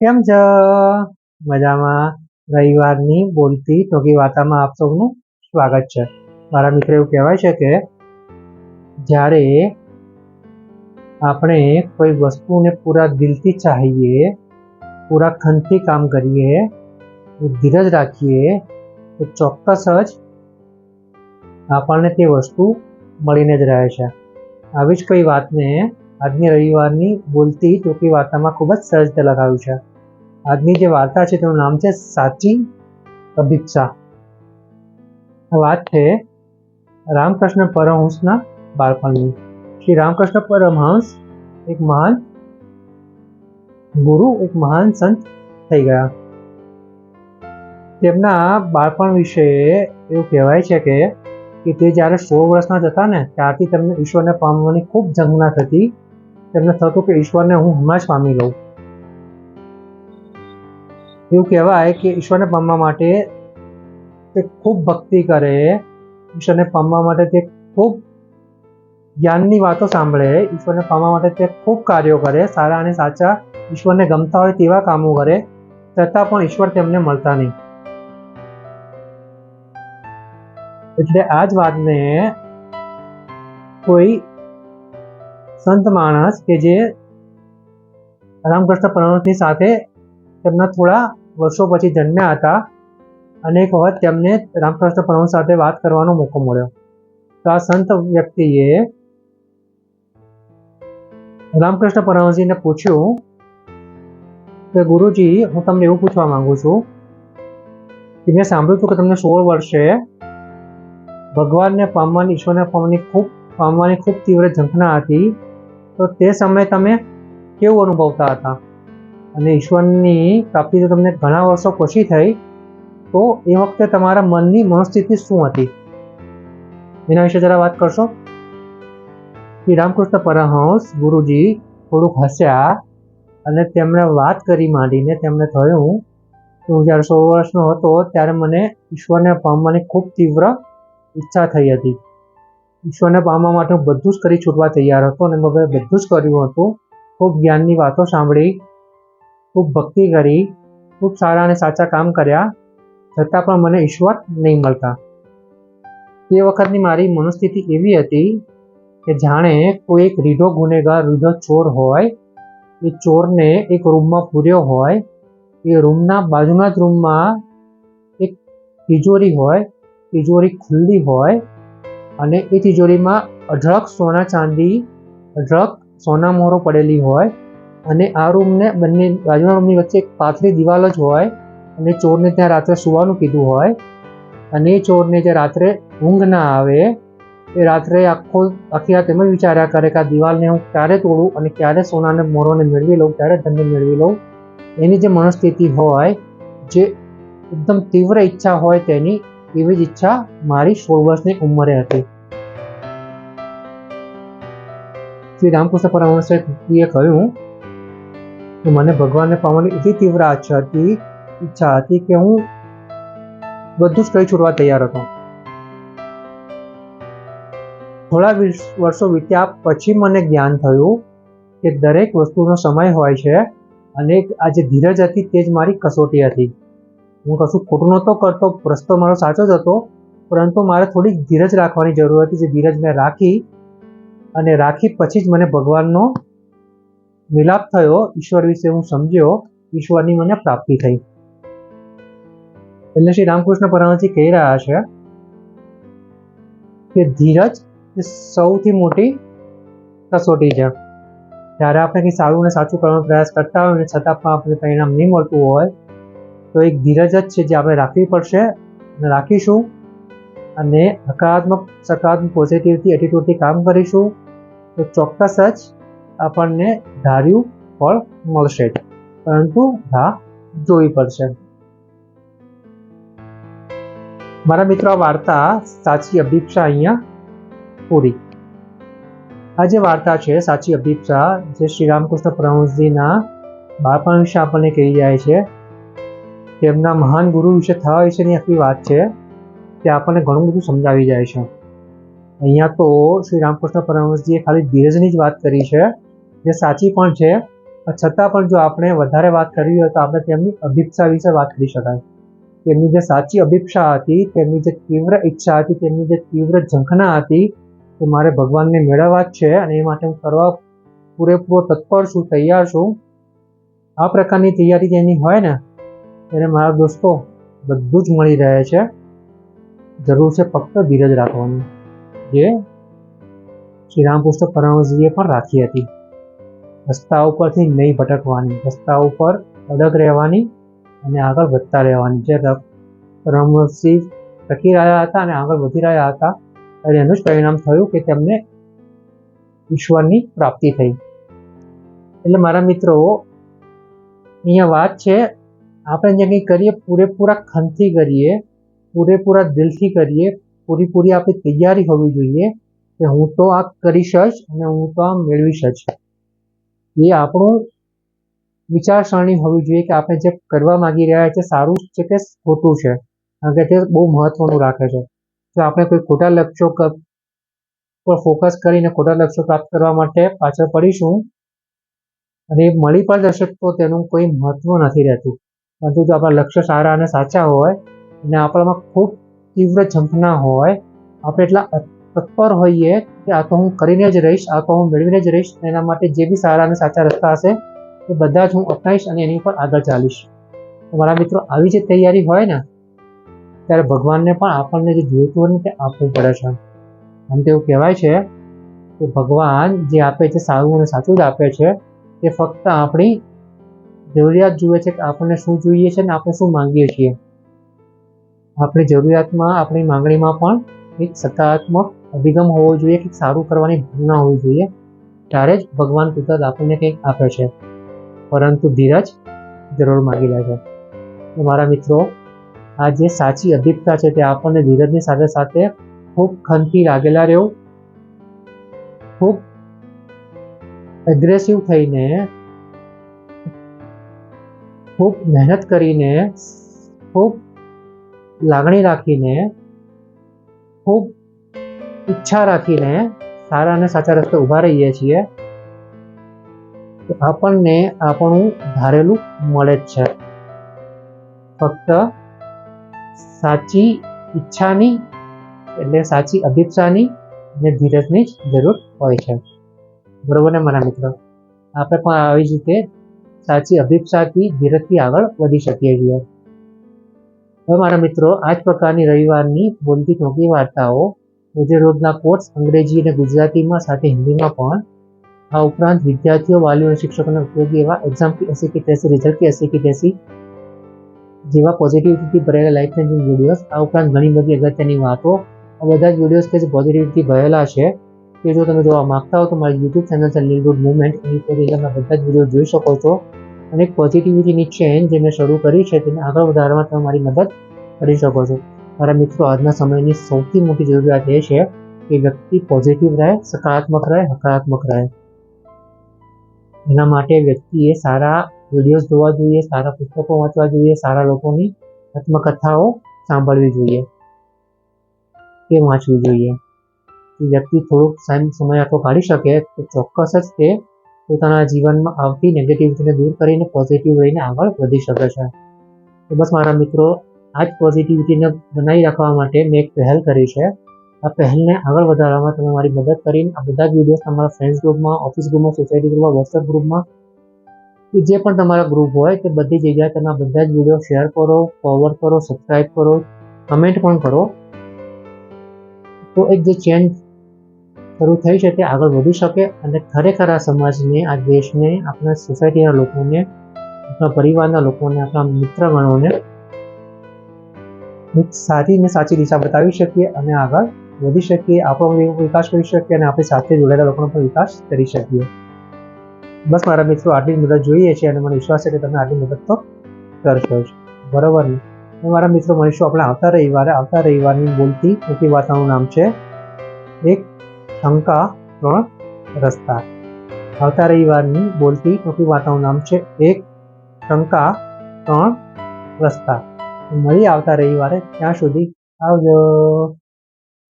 કેમ છો? મજામાં? રવિવારની બોલતી ટોકી વાર્તામાં આપ સૌનું સ્વાગત છે. મારા મિત્ર એવું કહેવાય છે કે જ્યારે આપણે કોઈ વસ્તુને પૂરા દિલથી ચાહીએ, પૂરા ખનથી કામ કરીએ, ધીરજ રાખીએ તો ચોક્કસ જ આપણને તે વસ્તુ મળીને જ રહે છે. આવી જ કોઈ વાતને આજની રવિવારની બોલતી ટોકી વાર્તામાં ખૂબ જ સહજ રીતે લગાવ્યું છે. આજની જે વાર્તા છે તેનું નામ છે સાચી અભિપ્સા. વાત છે રામકૃષ્ણ પરમહંસના બાળપણની. શ્રી રામકૃષ્ણ પરમહંસ એક મહાન ગુરુ, એક મહાન સંત થઈ ગયા. તેમના બાળપણ વિશે એવું કહેવાય છે કે તે જ્યારે 16 વર્ષના જ હતા ને ત્યારથી તેમને ઈશ્વરને પામવાની ખૂબ ઝંખના થતી. તેમને થતું કે ઈશ્વરને હું હમણાં જ પામી લઉં. એવું કહેવાય કે ઈશ્વરને પામવા માટે તે ખૂબ ભક્તિ કરે, ઈશ્વરને પામવા માટે તે ખૂબ જ્ઞાનની વાતો સાંભળે, ઈશ્વરને પામવા માટે તે ખૂબ કાર્યો કરે, સારા અને સાચા ઈશ્વરને ગમતા હોય તેવા કામો કરે, છતાં પણ ઈશ્વર તેમને મળતા નહીં. એટલે આ જ વાતને કોઈ સંત માણસ કે જે રામકૃષ્ણ પરમહંસની સાથે તેમના થોડા વર્ષો પછી જન્મ્યા હતા અને એક વખત તેમને રામકૃષ્ણ પરમહંસ સાથે વાત કરવાનો મોકો મળ્યો. તો આ સંત વ્યક્તિએ રામકૃષ્ણ પરમહંસજીને પૂછ્યું કે ગુરુજી, હું તમને એવું પૂછવા માંગુ છું કે મેં સાંભળ્યું હતું કે તમને 16 વર્ષે ભગવાનને પામવાની, ઈશ્વરને પામવાની ખૂબ તીવ્ર ઝંખના હતી. તો તે સમયે તમે કેવું અનુભવતા હતા અને ઈશ્વરની પ્રાપ્તિ તો તમને ઘણા વર્ષો પછી થઈ, તો એ વખતે તમારા મનની મનોસ્થિતિ શું હતી? એના વિશે જરા વાત કરશો. શ્રી રામકૃષ્ણ પરમહંસ ગુરુજી થોડુંક હસ્યા અને તેમણે વાત કરી માંડીને તેમને થયું કે હું જ્યારે 16 વર્ષનો હતો ત્યારે મને ઈશ્વરને પામવાની ખૂબ તીવ્ર ઈચ્છા થઈ હતી. ઈશ્વરને પામવા માટે હું બધું જ કરી છૂટવા તૈયાર હતો અને મેં બધું જ કર્યું હતું. ખૂબ જ્ઞાનની વાતો સાંભળી, ખૂબ ભક્તિ કરી, ખૂબ સારા અને સાચા કામ કર્યા, છતાં પણ મને ઈશ્વર નહીં મળતા. તે વખતની મારી મનોસ્થિતિ એવી હતી કે જાણે કોઈ એક રીઢો ગુનેગાર, રીઢો ચોર હોય, એ ચોરને એક રૂમમાં પૂર્યો હોય, એ રૂમના બાજુના જ રૂમમાં એક તિજોરી હોય, તિજોરી ખુલ્લી હોય અને એ તિજોરીમાં અઢળક સોના ચાંદી, અઢળક સોના મોહરો પડેલી હોય અને આ રૂમને બંને બાજુના રૂમની વચ્ચે એક પાતળી દિવાલ જ હોય અને ચોરને ત્યાં રાત્રે સુવાનું કીધું હોય અને એ ચોરને જે રાત્રે ઊંઘ ના આવે એ રાત્રે આખી રાત એમ જ વિચાર્યા કરે કે આ દિવાલને હું ક્યારે તોડું અને ક્યારે સોનાને મોહરોને મેળવી લઉં, ક્યારે ધનને મેળવી લઉં. એની જે મનોસ્થિતિ હોય, જે એકદમ તીવ્ર ઈચ્છા હોય તેની, એવી જ ઈચ્છા મારી 16 વર્ષની ઉંમરે હતી. શ્રી રામકૃષ્ણ પરમહંસે કહ્યું કે મને ભગવાનને પામવાની એટલી તીવ્ર ઈચ્છા હતી કે હું બધું જ કરી છૂટવા તૈયાર હતો. થોડા વર્ષો વીત્યા પછી મને જ્ઞાન થયું કે દરેક વસ્તુનો સમય હોય છે અને આ જે ધીરજ હતી તે જ મારી કસોટી હતી. હું કશું ખોટું નહોતો કરતો, રસ્તો મારો સાચો જ હતો, પરંતુ મારે થોડીક ધીરજ રાખવાની જરૂર હતી. જે ધીરજ મેં રાખી અને રાખી પછી જ મને ભગવાનનો મિલાપ થયો, ઈશ્વર વિશે હું સમજ્યો, ઈશ્વરની મને પ્રાપ્તિ થઈ. એટલે શ્રી રામકૃષ્ણ પરમહંસજી કહી રહ્યા છે કે ધીરજ એ સૌથી મોટી કસોટી છે. જ્યારે આપણે કંઈ સારું અને સાચું કરવાનો પ્રયાસ કરતા હોય અને છતાં પણ આપણને પરિણામ નહીં મળતું હોય તો એક ધીરજ જ છે જે આપણે રાખવી પડશે અને રાખીશું અને હકારાત્મક, સકારાત્મક, પોઝિટિવથી, એટીટ્યુડથી કામ કરીશું તો ચોક્કસ જ આપણને ધાર્યું ફળ મળશે જ, પરંતુ રાહ જોવી પડશે. મારા મિત્રો, આ વાર્તા સાચી અભિપ્સા અહીંયા પૂરી. આ જે વાર્તા છે સાચી અભિપ્સા, જે શ્રી રામકૃષ્ણ પરમહંસજીના બાળપણ વિશે આપણને કહી જાય છે, તેમના મહાન ગુરુ વિશે થવા વિશેની આખી વાત છે, તે આપણને ઘણું બધું સમજાવી જાય છે. અહીંયા તો શ્રી રામકૃષ્ણ પરમહંસજીએ ખાલી ધીરજની જ વાત કરી છે, જે સાચી પણ છે છતાં પણ જો આપણે વધારે વાત કરવી હોય તો આપણે તેમની અભિપ્સા વિશે વાત કરી શકાય. તેમની જે સાચી અભિપ્સા હતી, તેમની જે તીવ્ર ઈચ્છા હતી, તેમની જે તીવ્ર ઝંખના હતી કે મારે ભગવાનને મેળવવા જ છે અને એ માટે હું કરવા પૂરેપૂરો તત્પર છું, તૈયાર છું. આ પ્રકારની તૈયારી જેની હોય ને એને મારા દોસ્તો બધું જ મળી રહે છે. જરૂર છે ફક્ત ધીરજ રાખવાની, જે શ્રી રામકૃષ્ણ પરમહંસજીએ પણ રાખી હતી. રસ્તા ઉપરથી નહીં ભટકવાની, રસ્તા ઉપર અડગ રહેવાની અને આગળ વધતા રહેવાની. જે પરમહંસજી ટકી રહ્યા હતા અને આગળ વધી રહ્યા હતા અને એનું જ પરિણામ થયું કે તેમને ઈશ્વરની પ્રાપ્તિ થઈ. એટલે મારા મિત્રો, અહીંયા વાત છે આપણે જે કંઈ કરીએ પૂરેપૂરા ખનથી કરીએ, પૂરેપૂરા દિલથી કરીએ, પૂરી આપણી તૈયારી હોવી જોઈએ કે હું તો આ કરીશ જ અને હું તો આ મેળવીશ જ. એ આપણું વિચારસરણી હોવી જોઈએ કે આપણે જે કરવા માંગી રહ્યા છીએ સારું છે કે ખોટું છે, કારણ કે તે બહુ મહત્વનું રાખે છે. જો આપણે કોઈ ખોટા લક્ષ્યો પર ફોકસ કરીને ખોટા લક્ષ્યો પ્રાપ્ત કરવા માટે પાછળ પડીશું અને એ મળી પણ જશે તો તેનું કોઈ મહત્વ નથી રહેતું. પરંતુ જો આપણા લક્ષ્ય સારા અને સાચા હોય અને આપણામાં ખૂબ તીવ્ર ઝંખના હોય, આપણે એટલા તત્પર હોઈએ કે આ તો હું કરીને જ રહીશ, આ તો હું મેળવીને જ રહીશ, એના માટે જે બી સારા અને સાચા રસ્તા હશે એ બધા જ હું અપનાવીશ અને એની ઉપર આગળ ચાલીશ. તો મારા મિત્રો, આવી જે તૈયારી હોય ને ત્યારે ભગવાનને પણ આપણને જે જોઈતું હોય ને તે આપવું પડે છે. આમ તો એવું કહેવાય છે કે ભગવાન જે આપે છે સારું અને સાચું જ આપે છે. તે ફક્ત આપણી જરૂરિયાત જુએ છે કે આપણને શું જોઈએ છે ને આપણે શું માંગીએ છીએ. આપણી જરૂરિયાતમાં, આપણી માંગણીમાં પણ એક સકારાત્મક અભિગમ હોવો જોઈએ, કે સારું કરવાની ભાવના હોવી જોઈએ. ત્યારે જ ભગવાન કુદરત આપણને કંઈક આપે છે, પરંતુ ધીરજ જરૂર માગી લે છે. તો મારા મિત્રો, આ જે સાચી અભિપ્સા છે તે આપણને ધીરજની સાથે સાથે ખૂબ ખનથી લાગેલા રહેવું, ખૂબ એગ્રેસિવ થઈને, ખૂબ મહેનત કરીને, ખૂબ લાગણી રાખીને, ખૂબ ઈચ્છા રાખીને સારા અને સાચા રસ્તે ઊભા રહીએ છીએ તો આપણને આપણું ધારેલું મળે જ છે. ફક્ત સાચી ઈચ્છાની, એટલે સાચી અભિપ્સાની અને ધીરજની જ જરૂર હોય છે. બરોબર ને મારા મિત્રો? આપણે પણ આવી જ રીતે સાચી અભિપ્સાથી, ધીરજથી આગળ વધી શકીએ છીએ. હવે મારા મિત્રો, આ જ પ્રકારની રવિવારની બોલતી ટૂંકી વાર્તાઓ રોજે રોજના કોર્સ અંગ્રેજી અને ગુજરાતીમાં સાથે હિન્દીમાં પણ, આ ઉપરાંત વિદ્યાર્થીઓ, વાલીઓ અને શિક્ષકોને ઉપયોગી એવા એક્ઝામ की 80 की 83 રિઝલ્ટ की 80 की 83 જેવા પોઝિટિવિટીથી ભરેલા લાઈફ ચેન્જિંગ વિડીયોઝ, આ ઉપરાંત ઘણી બધી અગત્યની વાતો, આ બધા જ વિડીયોઝ કે જે પોઝિટિવિટી ભરેલા છે કે જો તમે જોવા માંગતા હો તો મારી યુટ્યુબ ચેનલ છે લીલ ગુડ મુવમેન્ટ, એની પર તમે બધા જ વિડીયો જોઈ શકો છો. અને એક પોઝિટિવિટીની ચેન જે મેં શરૂ કરી છે તેને આગળ વધારવામાં તમે મારી મદદ કરી શકો છો. મારા મિત્રો, આજના સમયની સૌથી મોટી જરૂરિયાત એ છે કે વ્યક્તિ પોઝિટિવ રહે, સકારાત્મક રહે, હકારાત્મક રહે. એના માટે વ્યક્તિએ સારા વિડીયોઝ જોવા જોઈએ, સારા પુસ્તકો વાંચવા જોઈએ, સારા લોકોની આત્મકથાઓ સાંભળવી જોઈએ કે વાંચવી જોઈએ. વ્યક્તિ થોડોક સમય આટલો કાઢી શકે તો ચોક્કસ જ તે પોતાના જીવનમાં આવતી નેગેટિવિટીને દૂર કરીને પોઝિટિવ રહીને આગળ વધી શકે છે. તો બસ મારા મિત્રો, આ જ પોઝિટિવિટીને બનાવી રાખવા માટે મેં એક પહેલ કરી છે. આ પહેલને આગળ વધારવામાં તમે મારી મદદ કરીને આ બધા જ વિડીયોઝ તમારા ફ્રેન્ડ્સ ગ્રુપમાં, ઓફિસ ગ્રુપમાં, સોસાયટી ગ્રુપમાં, વોટ્સએપ ગ્રુપમાં, કે જે પણ તમારા ગ્રુપ હોય તે બધી જગ્યાએ તમે આ બધા જ વિડીયો શેર કરો, ફોરવર્ડ કરો, સબસ્ક્રાઈબ કરો, કમેન્ટ પણ કરો. તો એક જે ચેન શરૂ થઈ છે તે આગળ વધી શકે અને ખરેખર આ સમાજને, આ દેશને, આપણા સોસાયટીના લોકોને, આપણા પરિવારના લોકોને, આપણા મિત્રગણોને એક સારી ને સાચી દિશા બતાવી શકીએ અને આગળ વધી શકીએ, આપણો વિકાસ કરી શકીએ અને આપણી સાથે જોડાયેલા લોકોનો પણ વિકાસ કરી શકીએ. બસ મારા મિત્રો, આટલી જ મદદ જોઈએ છે અને મને વિશ્વાસ છે કે તમે આટલી મદદ તો કરશો જ. બરાબર ને? મારા મિત્રો, મળીશું આપણે આવતા રવિવારે. આવતા રવિવારની બોલતી ટૂંકી વાર્તાનું નામ છે એક શંકા 3 રસ્તા. આવતા રવિવારની બોલતી ટૂંકી વાર્તાનું નામ છે એક શંકા 3 રસ્તા. મળી આવતા રવિવારે. ત્યાં સુધી આવજો.